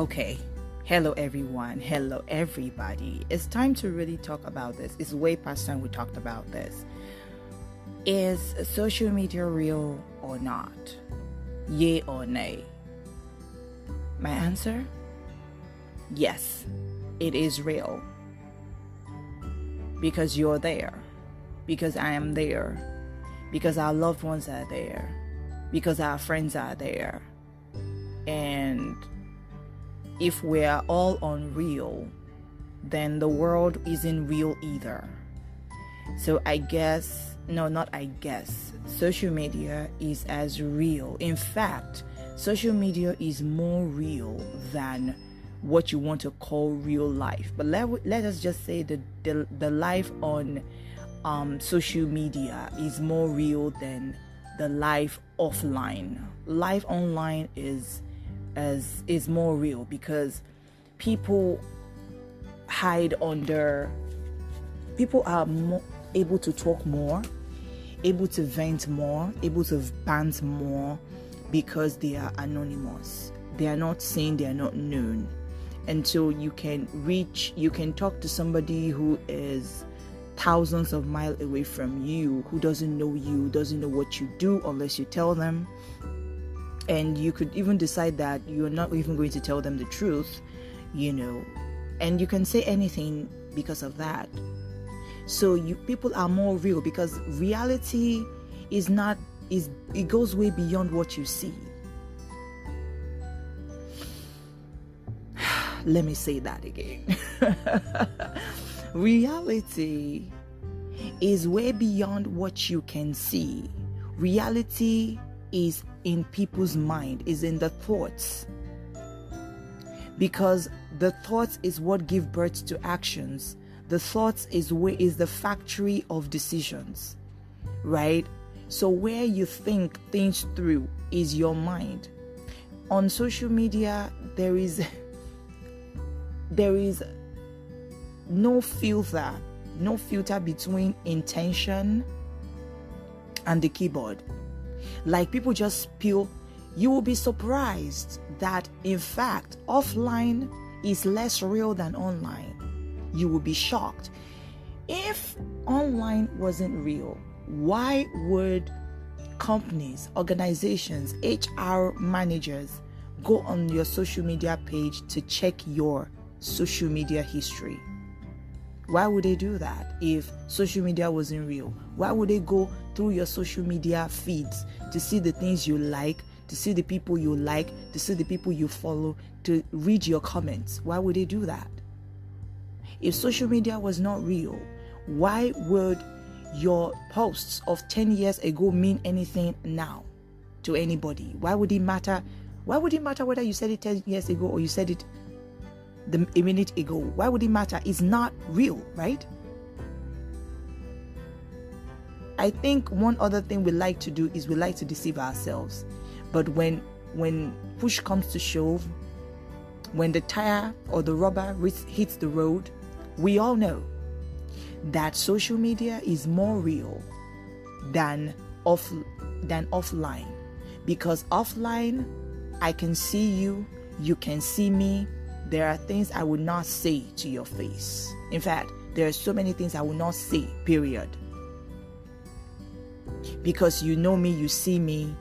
Okay. Hello, everyone. Hello, everybody. It's time to really talk about this. It's way past time we talked about this. Is social media real or not? Yay or nay? My answer? Yes, it is real. Because you're there. Because I am there. Because our loved ones are there. Because our friends are there. And if we're all unreal, then the world isn't real either. So social media is as real. In fact, social media is more real than what you want to call real life. But let us just say the life on social media is more real than the life offline. Life online is more real because people are more able to talk more, able to vent more, able to bant more because they are anonymous. They are not seen, they are not known. And so you can talk to somebody who is thousands of miles away from you, who doesn't know you, doesn't know what you do unless you tell them. And you could even decide that you're not even going to tell them the truth, and you can say anything because of that. So people are more real because reality it goes way beyond what you see. Let me say that again. Reality is way beyond what you can see. Reality is in people's mind, is in the thoughts. Because the thoughts is what give birth to actions. The thoughts is the factory of decisions, right? So where you think things through is your mind. On social media, there is no filter between intention and the keyboard. Like people just spill. You will be surprised that in fact offline is less real than online. You will be shocked. If online wasn't real, why would companies, organizations, HR managers go on your social media page to check your social media history? Why would they do that if social media wasn't real? Why would they go through your social media feeds to see the things you like, to see the people you like, to see the people you follow, to read your comments? Why would they do that? If social media was not real, why would your posts of 10 years ago mean anything now to anybody? Why would it matter? Why would it matter whether you said it 10 years ago or you said it a minute ago? Why would it matter? It's not real, right? I think one other thing we like to do is we like to deceive ourselves. But when push comes to shove, when the tire or the rubber hits the road, we all know that social media is more real than offline. Because offline, I can see you, you can see me. There are things I would not say to your face. In fact, there are so many things I will not say, period. Because you know me, you see me,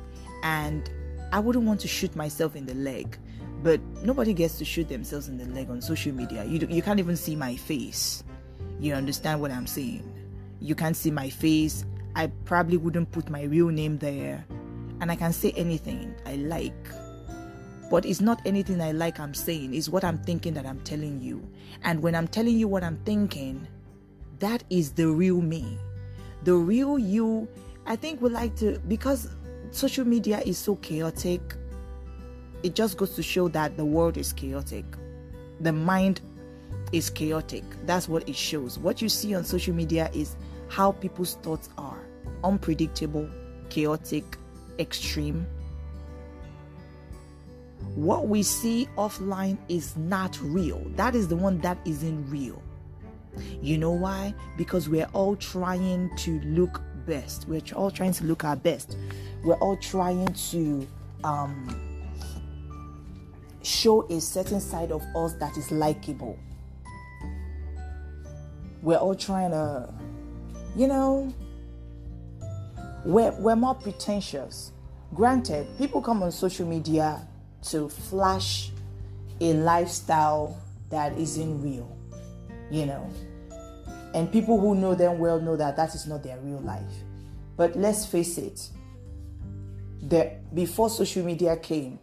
and I wouldn't want to shoot myself in the leg. But nobody gets to shoot themselves in the leg on social media. You can't even see my face. You understand what I'm saying? You can't see my face. I probably wouldn't put my real name there. And I can say anything I like. But it's not anything I like I'm saying. It's what I'm thinking that I'm telling you. And when I'm telling you what I'm thinking, that is the real me. The real you, I think we like to, because social media is so chaotic, it just goes to show that the world is chaotic. The mind is chaotic. That's what it shows. What you see on social media is how people's thoughts are. Unpredictable, chaotic, extreme. What we see offline is not real. That is the one that isn't real. You know why? Because we're all trying to look best. We're all trying to look our best. We're all trying to show a certain side of us that is likable. We're all trying to, we're more pretentious. Granted, people come on social media to flash a lifestyle that isn't real, and people who know them well know that that is not their real life. But let's face it, before social media came,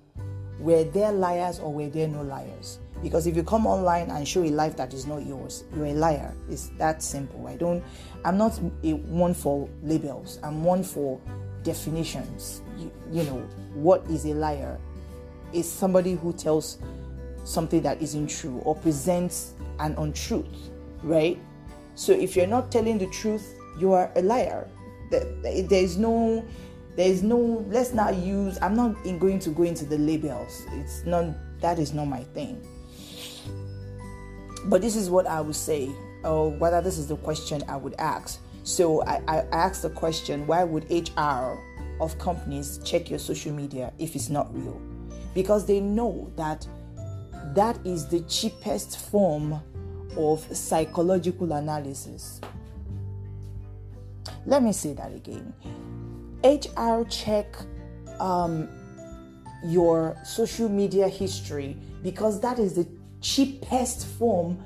were there liars or were there no liars? Because if you come online and show a life that is not yours, you're a liar. It's that simple. I'm not one for labels. I'm one for definitions. What is a liar? Is somebody who tells something that isn't true or presents an untruth, right? So if you're not telling the truth, you are a liar. There's no, let's not use, I'm not going to go into the labels. That is not my thing. But this is what I would say, or whether this is the question I would ask. So I asked the question, why would HR of companies check your social media if it's not real? Because they know that is the cheapest form of psychological analysis. Let me say that again. HR check your social media history because that is the cheapest form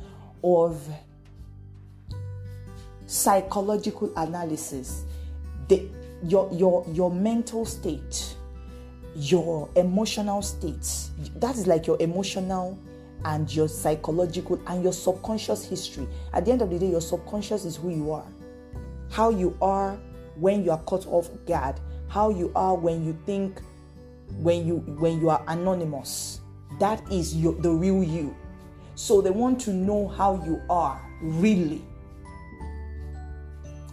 of psychological analysis. Your mental state, your emotional state, that is like your emotional and your psychological and your subconscious history. At the end of the day, your subconscious is who you are. How you are when you are caught off guard, how you are when you think, when you are anonymous. That is the real you. So they want to know how you are really,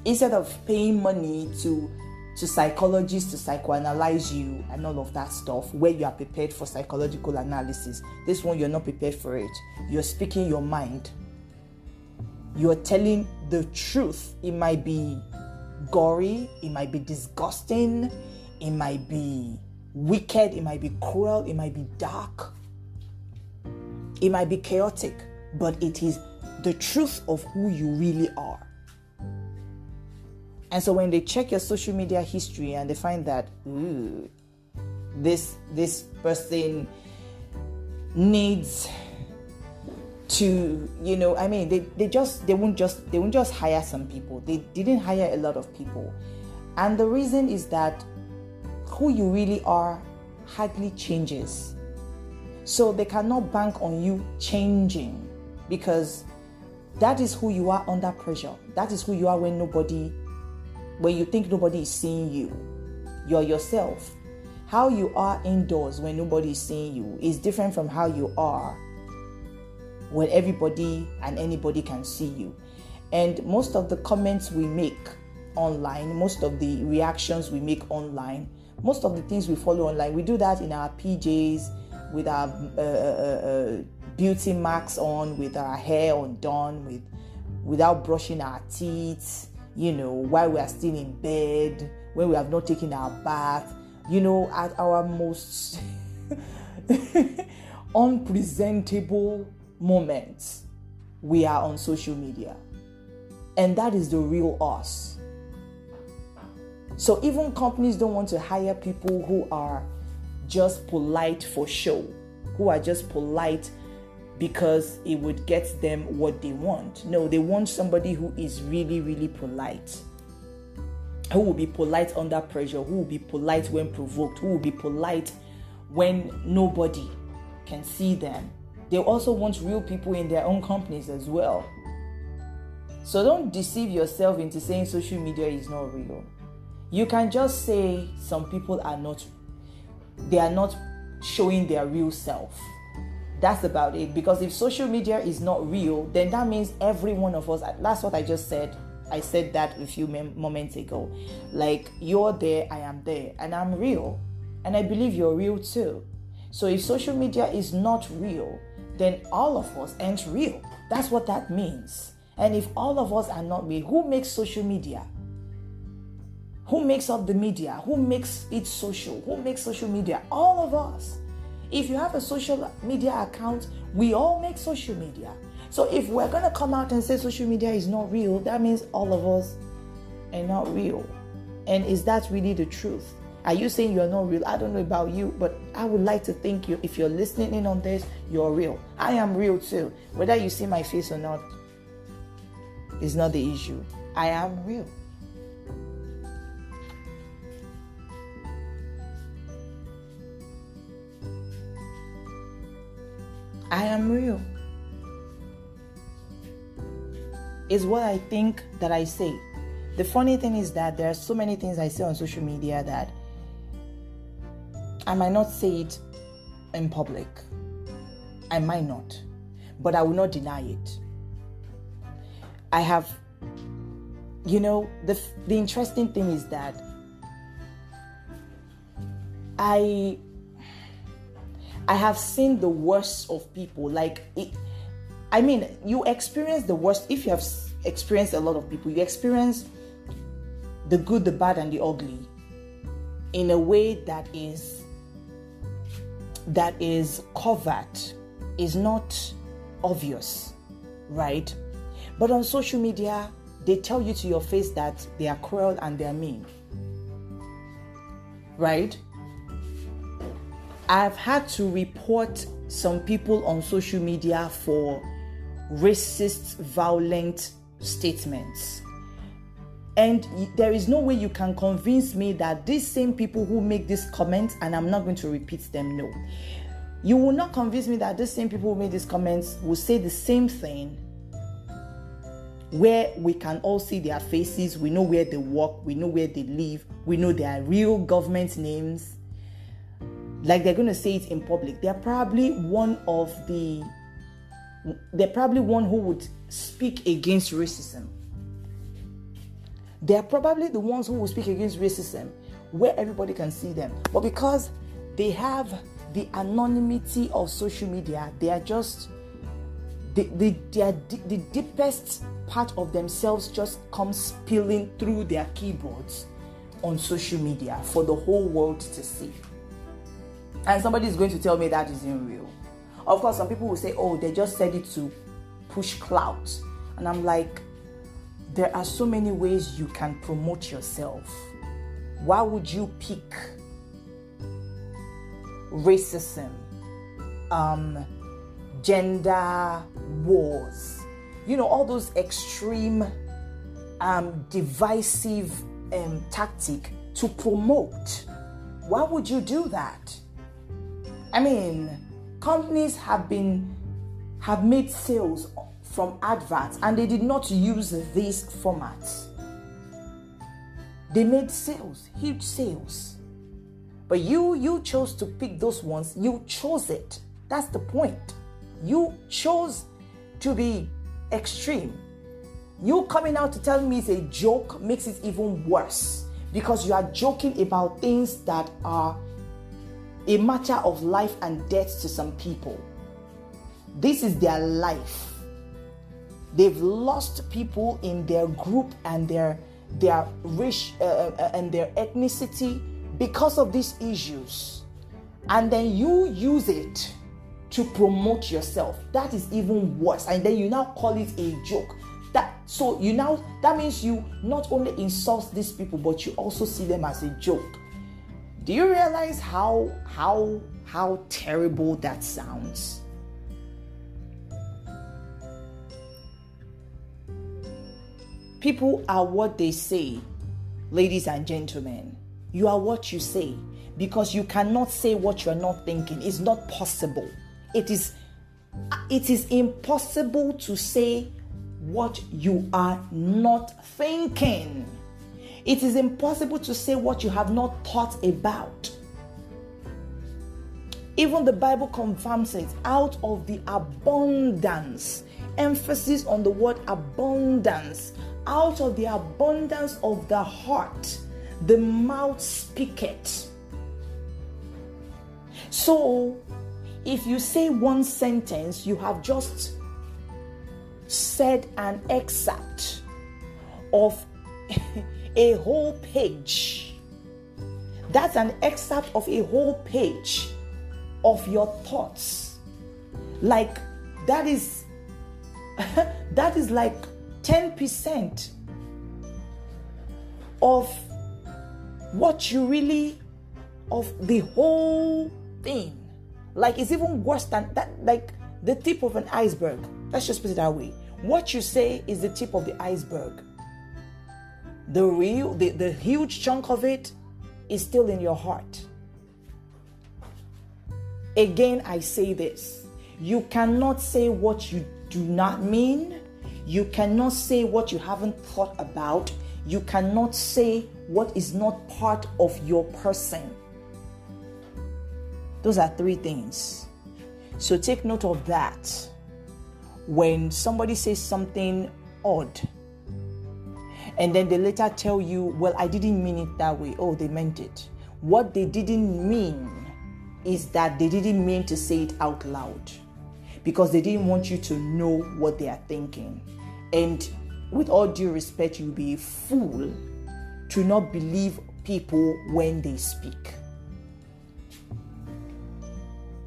instead of paying money to psychologists to psychoanalyze you and all of that stuff, where you are prepared for psychological analysis. This one, you're not prepared for it. You're speaking your mind. You're telling the truth. It might be gory, it might be disgusting, it might be wicked, it might be cruel, it might be dark, it might be chaotic, but it is the truth of who you really are. And so when they check your social media history and they find that this person needs to, they won't just hire some people. They didn't hire a lot of people. And the reason is that who you really are hardly changes. So they cannot bank on you changing, because that is who you are under pressure. That is who you are when you think nobody is seeing you. You're yourself. How you are indoors when nobody is seeing you is different from how you are when everybody and anybody can see you. And most of the comments we make online, most of the reactions we make online, most of the things we follow online, we do that in our PJs, with our beauty marks on, with our hair undone, without brushing our teeth, while we are still in bed, when we have not taken our bath, at our most unpresentable moments, we are on social media. And that is the real us. So even companies don't want to hire people who are just polite for show, who are just polite because it would get them what they want. No, they want somebody who is really, really polite, who will be polite under pressure, who will be polite when provoked, who will be polite when nobody can see them. They also want real people in their own companies as well. So don't deceive yourself into saying social media is not real. You can just say some people are not showing their real self. That's about it. Because if social media is not real, then that means every one of us, that's what I just said. I said that a few moments ago. Like, you're there, I am there, and I'm real. And I believe you're real too. So if social media is not real, then all of us aren't real. That's what that means. And if all of us are not real, who makes social media? Who makes up the media? Who makes it social? Who makes social media? All of us. If you have a social media account, we all make social media. So if we're going to come out and say social media is not real, that means all of us are not real. And is that really the truth? Are you saying you're not real? I don't know about you, but I would like to think you, if you're listening in on this, you're real. I am real too. Whether you see my face or not is not the issue. I am real. I am real. Is what I think that I say. The funny thing is that there are so many things I say on social media that I might not say it in public. I might not. But I will not deny it. I have, the interesting thing is that I have seen the worst of people. You experience the worst. If you have experienced a lot of people, you experience the good, the bad, and the ugly in a way that is covert, is not obvious, right? But on social media, they tell you to your face that they are cruel and they are mean, right? I've had to report some people on social media for racist, violent statements. And there is no way you can convince me that these same people who make these comments, and I'm not going to repeat them, no. You will not convince me that these same people who made these comments will say the same thing where we can all see their faces, we know where they work, we know where they live, we know their real government names. Like they're going to say it in public. They're probably one who would speak against racism. They're probably the ones who will speak against racism where everybody can see them. But because they have the anonymity of social media, they are just the deepest part of themselves just comes spilling through their keyboards on social media for the whole world to see. And somebody is going to tell me that isn't real. Of course, some people will say, oh, they just said it to push clout. And I'm like, there are so many ways you can promote yourself. Why would you pick racism, gender wars, all those extreme, divisive tactic to promote? Why would you do that? Companies have made sales from adverts and they did not use these formats. They made sales, huge sales. But you chose to pick those ones. You chose it. That's the point. You chose to be extreme. You coming out to tell me it's a joke makes it even worse, because you are joking about things that are a matter of life and death to some people. This is their life. They've lost people in their group and their race and their ethnicity because of these issues. And then you use it to promote yourself. That is even worse. And then you now call it a joke. That means you not only insult these people, but you also see them as a joke. Do you realize how terrible that sounds? People are what they say, ladies and gentlemen. You are what you say, because you cannot say what you are not thinking. It's not possible. It is impossible to say what you are not thinking. It is impossible to say what you have not thought about. Even the Bible confirms it. Out of the abundance, emphasis on the word abundance, out of the abundance of the heart, the mouth speaketh. So, if you say one sentence, you have just said an excerpt of a whole page. That's an excerpt of a whole page of your thoughts. Like that is like 10% of what you really, of the whole thing. Like it's even worse than that, like the tip of an iceberg. Let's just put it that way. What you say is the tip of the iceberg. The huge chunk of it is still in your heart. Again, I say this. You cannot say what you do not mean. You cannot say what you haven't thought about. You cannot say what is not part of your person. Those are 3 things. So take note of that. When somebody says something odd, and then they later tell you, well, I didn't mean it that way. Oh, they meant it. What they didn't mean is that they didn't mean to say it out loud, because they didn't want you to know what they are thinking. And with all due respect, you'll be a fool to not believe people when they speak.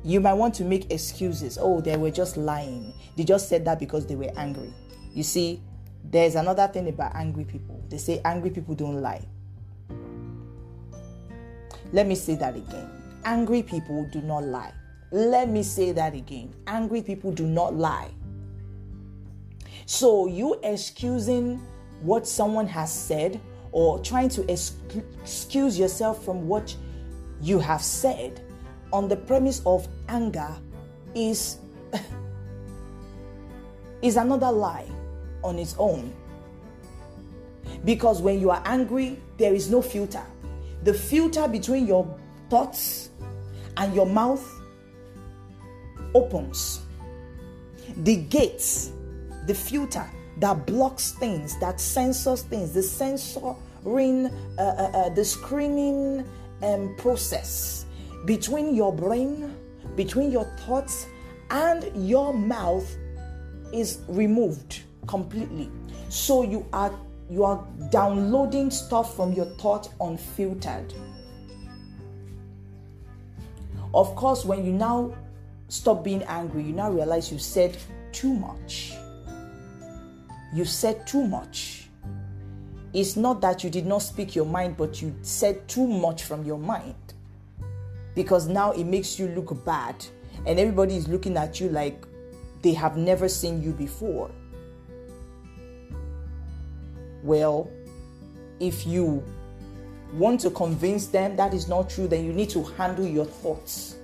You might want to make excuses. Oh, they were just lying. They just said that because they were angry. You see, there's another thing about angry people. They say angry people don't lie. Let me say that again. Angry people do not lie. Let me say that again. Angry people do not lie. So you excusing what someone has said, or trying to excuse yourself from what you have said on the premise of anger is another lie on its own. Because when you are angry, there is no filter. The filter between your thoughts and your mouth opens. The gates, the filter that blocks things, that censors things, the censoring, the screening process between your brain, between your thoughts and your mouth is removed completely. So you are downloading stuff from your thought unfiltered. Of course, when you now stop being angry, you now realize you said too much. You said too much. It's not that you did not speak your mind, but you said too much from your mind. Because now it makes you look bad, and everybody is looking at you like they have never seen you before. Well, if you want to convince them that is not true, then you need to handle your thoughts.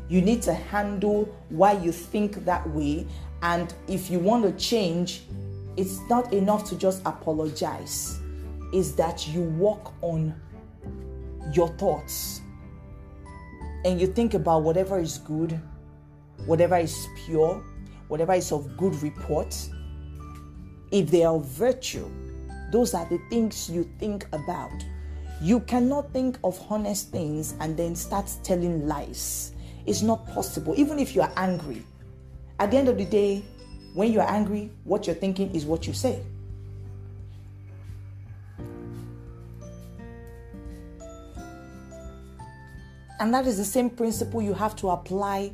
You need to handle why you think that way. And if you want to change, it's not enough to just apologize. It's that you work on your thoughts and you think about whatever is good, whatever is pure, whatever is of good report. If they are of virtue, those are the things you think about. You cannot think of honest things and then start telling lies. It's not possible. Even if you are angry, at the end of the day, when you are angry, what you're thinking is what you say. And that is the same principle you have to apply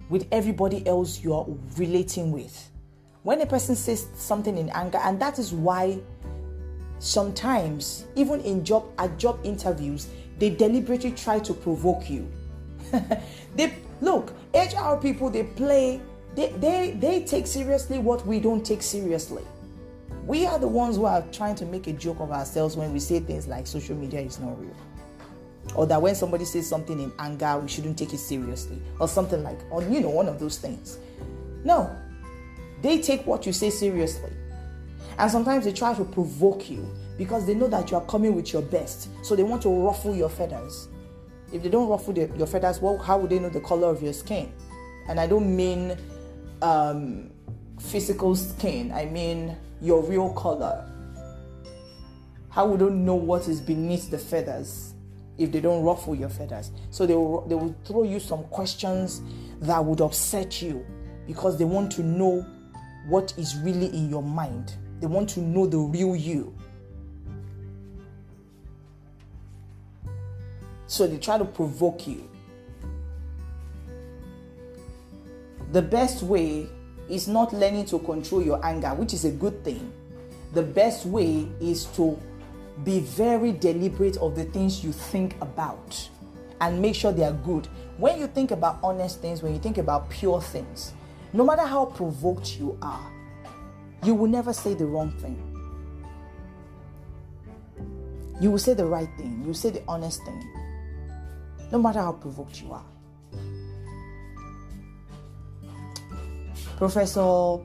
with everybody else you are relating with. When a person says something in anger, and that is why sometimes, even at job interviews, they deliberately try to provoke you. HR people, they take seriously what we don't take seriously. We are the ones who are trying to make a joke of ourselves when we say things like social media is not real. Or that when somebody says something in anger, we shouldn't take it seriously. Or something like, or one of those things. No, they take what you say seriously. And sometimes they try to provoke you because they know that you are coming with your best. So they want to ruffle your feathers. If they don't ruffle your feathers, well, how would they know the color of your skin? And I don't mean physical skin. I mean your real color. How would they know what is beneath the feathers if they don't ruffle your feathers? So they will throw you some questions that would upset you because they want to know what is really in your mind. They want to know the real you. So they try to provoke you. The best way is not learning to control your anger, which is a good thing. The best way is to be very deliberate of the things you think about and make sure they are good. When you think about honest things, when you think about pure things, no matter how provoked you are, you will never say the wrong thing. You will say the right thing. You will say the honest thing. No matter how provoked you are. Professor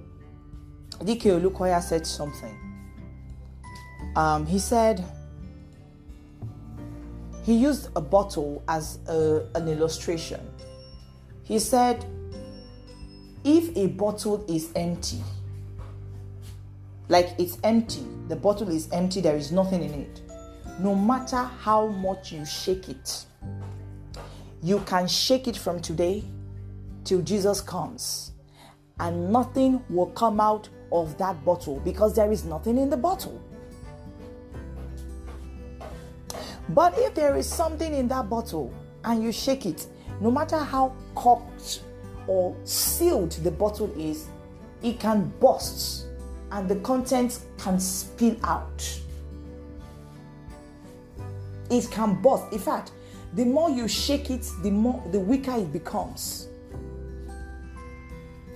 D.K. Olukoya said something. He said he used a bottle as an illustration. He said, if a bottle is empty, like it's empty, the bottle is empty, there is nothing in it. No matter how much you shake it, you can shake it from today till Jesus comes, and nothing will come out of that bottle because there is nothing in the bottle. But if there is something in that bottle and you shake it, no matter how corked or sealed the bottle is, it can burst and the contents can spill out. It can burst. In fact, the more you shake it, the weaker it becomes.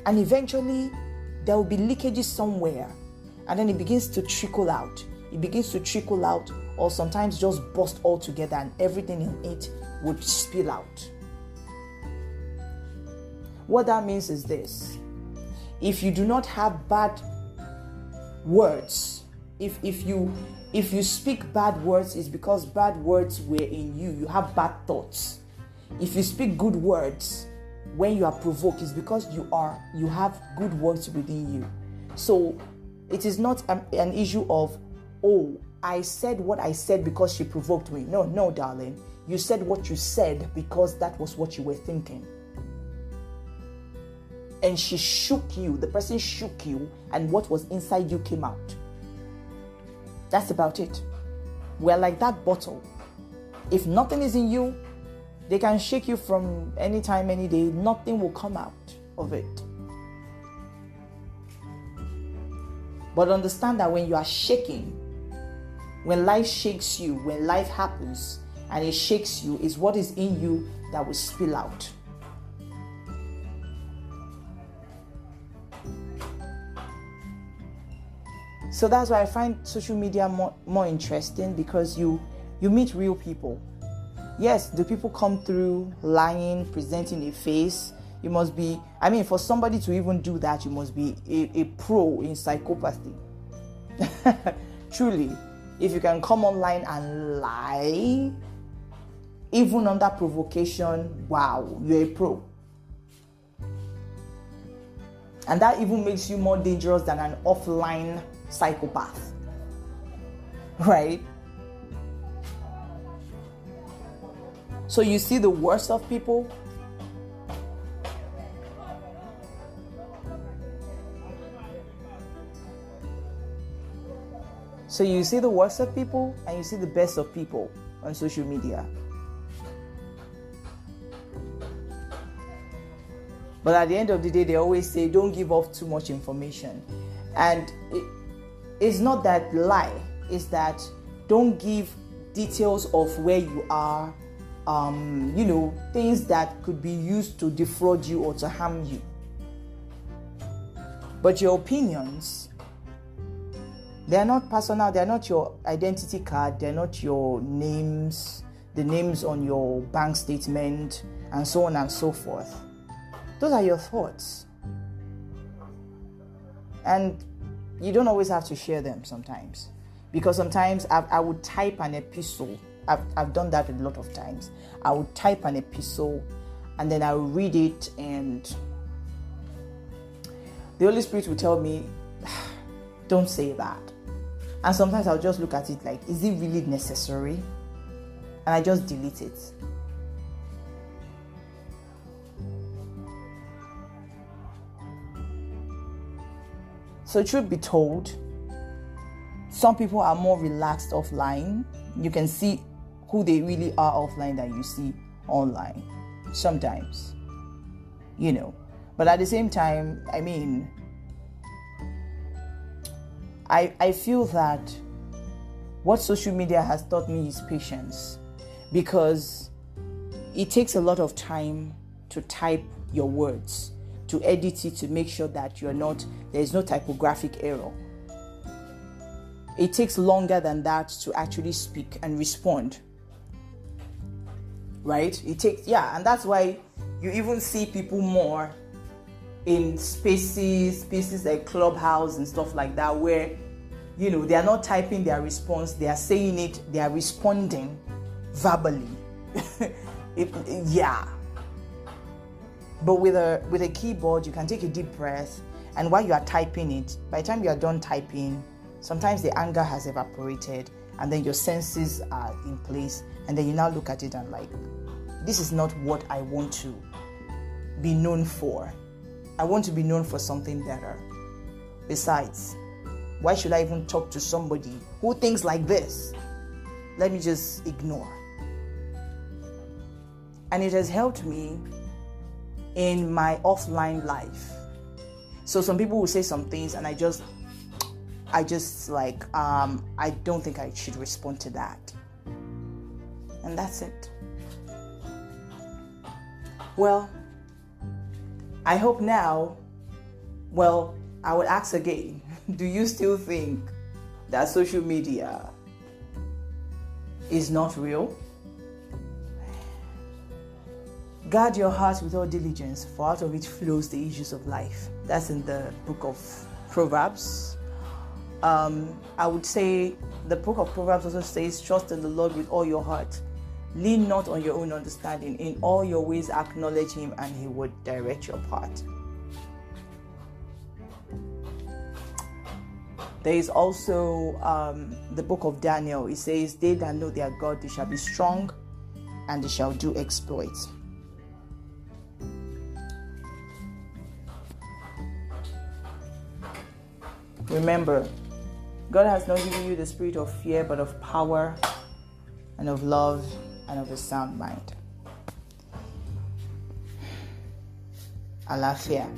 And eventually, there will be leakages somewhere. And then it begins to trickle out. It begins to trickle out, or sometimes just burst altogether, and everything in it would spill out. What that means is this. If you do not have bad words, if you speak bad words, it's because bad words were in you. You have bad thoughts. If you speak good words when you are provoked, it's because you have good words within you. So it is not an issue of, oh, I said what I said because she provoked me. No, darling. You said what you said because that was what you were thinking. And she shook you. The person shook you, and what was inside you came out. That's about it. We're like that bottle. If nothing is in you, they can shake you from any time, any day. Nothing will come out of it. But understand that when you are shaking, when life shakes you, when life happens and it shakes you, is what is in you that will spill out. So that's why I find social media more interesting, because you meet real people. Yes, the people come through lying, presenting a face. You must be, for somebody to even do that, you must be a pro in psychopathy. Truly, if you can come online and lie, even under provocation, wow, you're a pro. And that even makes you more dangerous than an offline psychopath, right? So you see the worst of people. So you see the worst of people and you see the best of people on social media. But at the end of the day, they always say, don't give off too much information. And it's not that lie. It's that don't give details of where you are, things that could be used to defraud you or to harm you. But your opinions, they are not personal. They are not your identity card. They are not your names, the names on your bank statement, and so on and so forth. Those are your thoughts. And you don't always have to share them sometimes. Because sometimes I would type an epistle. I've done that a lot of times. I would type an epistle and then I would read it, and the Holy Spirit will tell me, don't say that. And sometimes I'll just look at it like, is it really necessary? And I just delete it. So truth be told, some people are more relaxed offline. You can see who they really are offline than you see online. Sometimes, But at the same time, I mean, I feel that what social media has taught me is patience, because it takes a lot of time to type your words, to edit it, to make sure that there's no typographic error. It takes longer than that to actually speak and respond. Right? And that's why you even see people more in spaces like Clubhouse and stuff like that, where, they are not typing their response, they are saying it, they are responding verbally. But with a keyboard, you can take a deep breath, and while you are typing it, by the time you are done typing, sometimes the anger has evaporated, and then your senses are in place, and then you now look at it and like, this is not what I want to be known for. I want to be known for something better. Besides, why should I even talk to somebody who thinks like this? Let me just ignore. And it has helped me in my offline life. So some people will say some things and I just like, I don't think I should respond to that. And that's it. Well, I hope now, I would ask again, do you still think that social media is not real? Guard your heart with all diligence, for out of it flows the issues of life. That's in the book of Proverbs. I would say the book of Proverbs also says, trust in the Lord with all your heart. Lean not on your own understanding. In all your ways acknowledge him, and he would direct your path. There is also the book of Daniel. It says, they that know their God, they shall be strong, and they shall do exploits. Remember, God has not given you the spirit of fear, but of power and of love and of a sound mind. Alafia,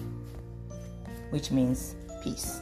which means peace.